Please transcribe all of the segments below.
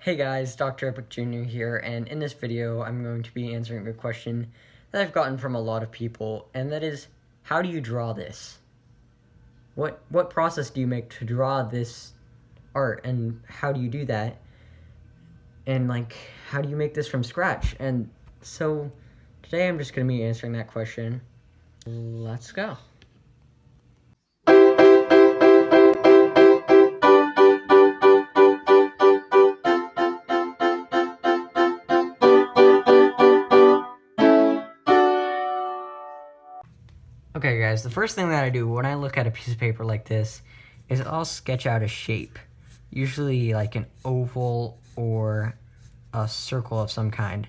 Hey guys, Dr. Epic Jr. here, and in this video I'm going to be answering a question that I've gotten from a lot of people, and that is, how do you draw this? What process do you make to draw this art, and how do you do that? And how do you make this from scratch? And so today I'm just going to be answering that question. Let's go. Okay guys, the first thing that I do when I look at a piece of paper like this is I'll sketch out a shape, usually like an oval or a circle of some kind.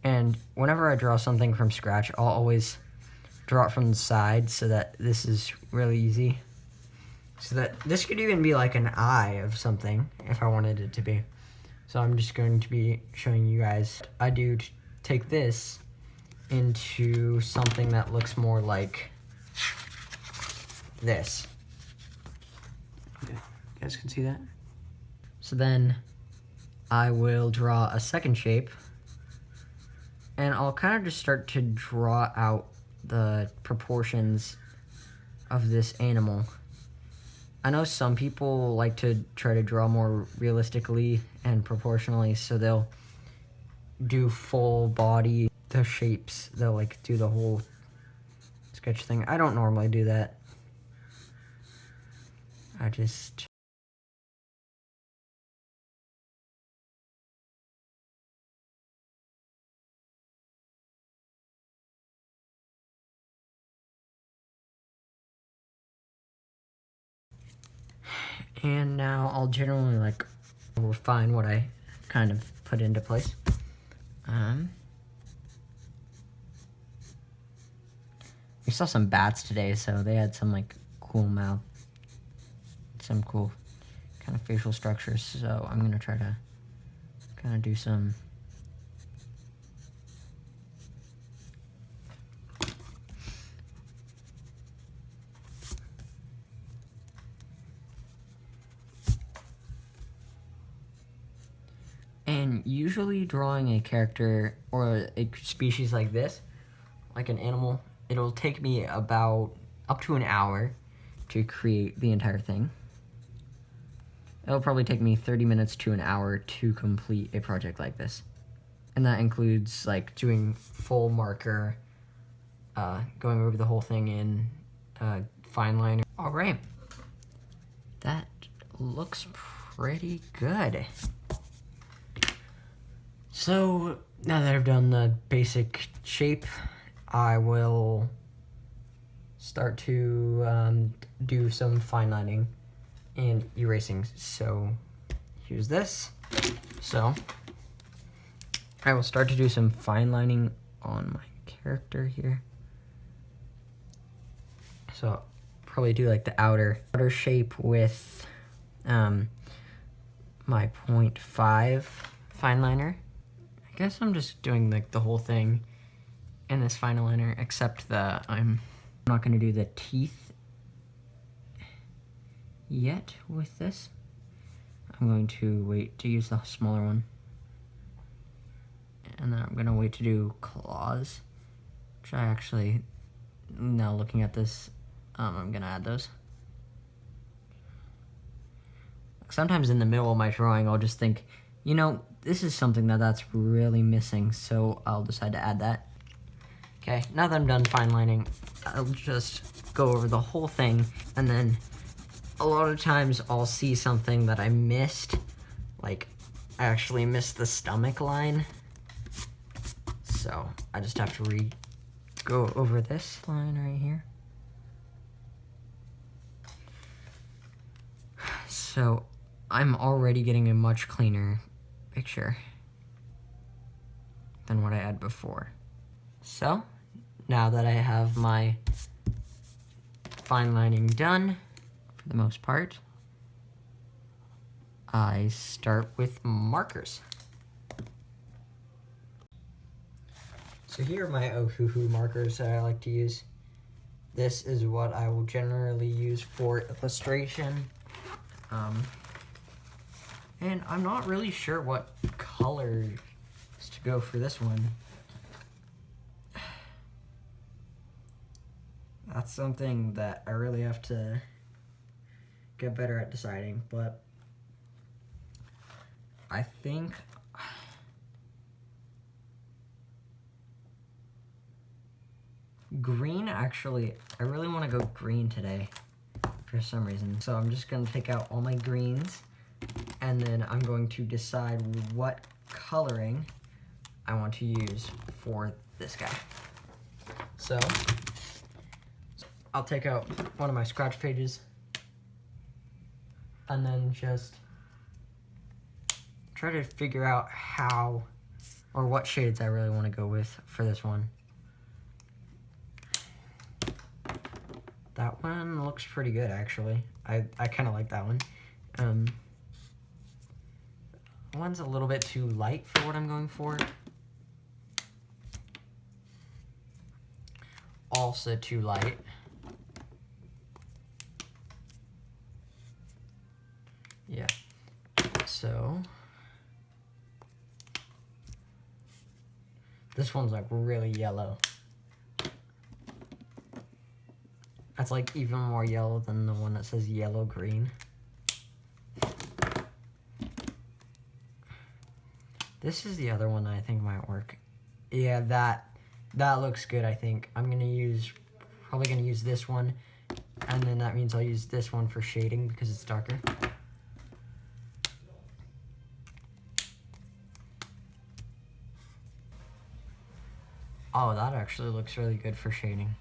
And whenever I draw something from scratch, I'll always draw it from the side so that this is really easy. So that this could even be like an eye of something if I wanted it to be. So I'm just going to be showing you guys I do to take this into something that looks more like this. Okay, you guys can see that? So then I will draw a second shape, and I'll kind of just start to draw out the proportions of this animal. I know some people like to try to draw more realistically and proportionally, so they'll do full body, the shapes, they'll like do the whole sketch thing. I don't normally do that. I just and now I'll generally refine what I kind of put into place. We saw some bats today, so they had some cool mouth, some cool kind of facial structures. So I'm gonna try to kind of do some. And usually drawing a character or a species like this, like an animal, it'll take me about up to an hour to create the entire thing. It'll probably take me 30 minutes to an hour to complete a project like this. And that includes doing full marker, going over the whole thing in fine liner. All right, that looks pretty good. So now that I've done the basic shape, I will start to do some fine lining and erasing. So here's this. So I will start to do some fine lining on my character here. So I'll probably do the outer shape with my 0.5 fine liner. I guess I'm just doing the whole thing in this fine liner, except that I'm not going to do the teeth yet with this. I'm going to wait to use the smaller one. And then I'm going to wait to do claws, which I actually, now looking at this, I'm going to add those. Sometimes in the middle of my drawing, I'll just think, you know, this is something that's really missing, so I'll decide to add that. Okay, now that I'm done fine lining, I'll just go over the whole thing, and then a lot of times I'll see something that I missed, I actually missed the stomach line, so I just have to go over this line right here. So I'm already getting a much cleaner picture than what I had before. So now that I have my fine lining done, for the most part, I start with markers. So here are my Ohuhu markers that I like to use. This is what I will generally use for illustration. And I'm not really sure what color to go for this one. That's something that I really have to get better at deciding, but I think green, actually, I really want to go green today for some reason. So I'm just going to take out all my greens, and then I'm going to decide what coloring I want to use for this guy. So I'll take out one of my scratch pages and then just try to figure out how or what shades I really want to go with for this one. That one looks pretty good, actually. I kind of like that one. One's a little bit too light for what I'm going for. Also too light. Yeah. So this one's like really yellow. That's like even more yellow than the one that says yellow green. This is the other one that I think might work. Yeah, that looks good, I think. I'm probably gonna use this one, and then that means I'll use this one for shading because it's darker. Oh, that actually looks really good for shading.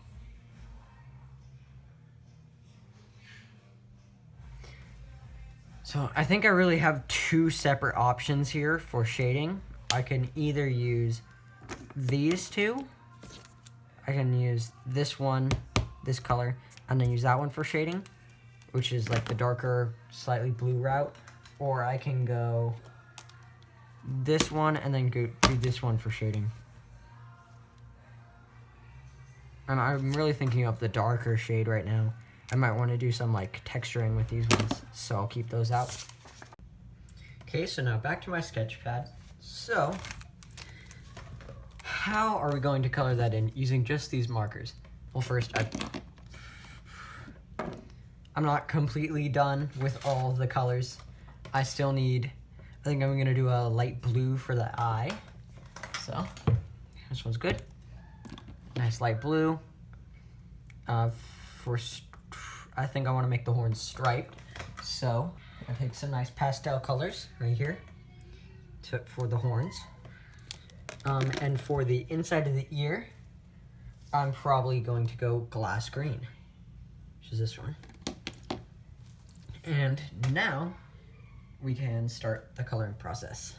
So I think I really have two separate options here for shading. I can either use these two. I can use this one, this color, and then use that one for shading, which is like the darker, slightly blue route. Or I can go this one and then go do this one for shading. And I'm really thinking of the darker shade right now. I might want to do some like texturing with these ones, so I'll keep those out. Okay, so now back to my sketch pad. So, how are we going to color that in using just these markers? Well, first, I'm not completely done with all the colors. I still need, I think I'm gonna do a light blue for the eye. So, this one's good. Nice light blue. I think I want to make the horns striped, so I take some nice pastel colors right here for the horns. And for the inside of the ear, I'm probably going to go glass green, which is this one. And now we can start the coloring process.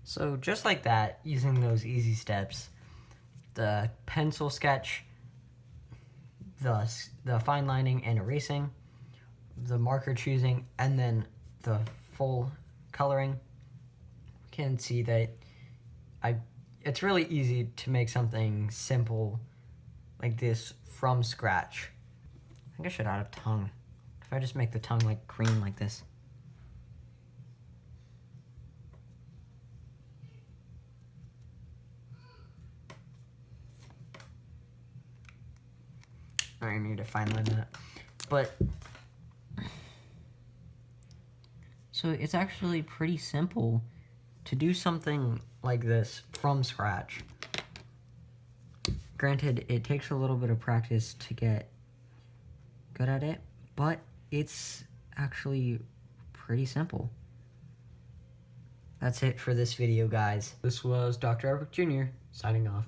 So just like that, using those easy steps, the pencil sketch, the fine lining and erasing, the marker choosing, and then the full coloring, we can see that it's really easy to make something simple like this from scratch. I think I should add a tongue. If I just make the tongue like green like this. I need to fine line that. But, so it's actually pretty simple to do something like this from scratch. Granted, it takes a little bit of practice to get good at it, but it's actually pretty simple. That's it for this video, guys. This was Dr. Albert Jr. signing off.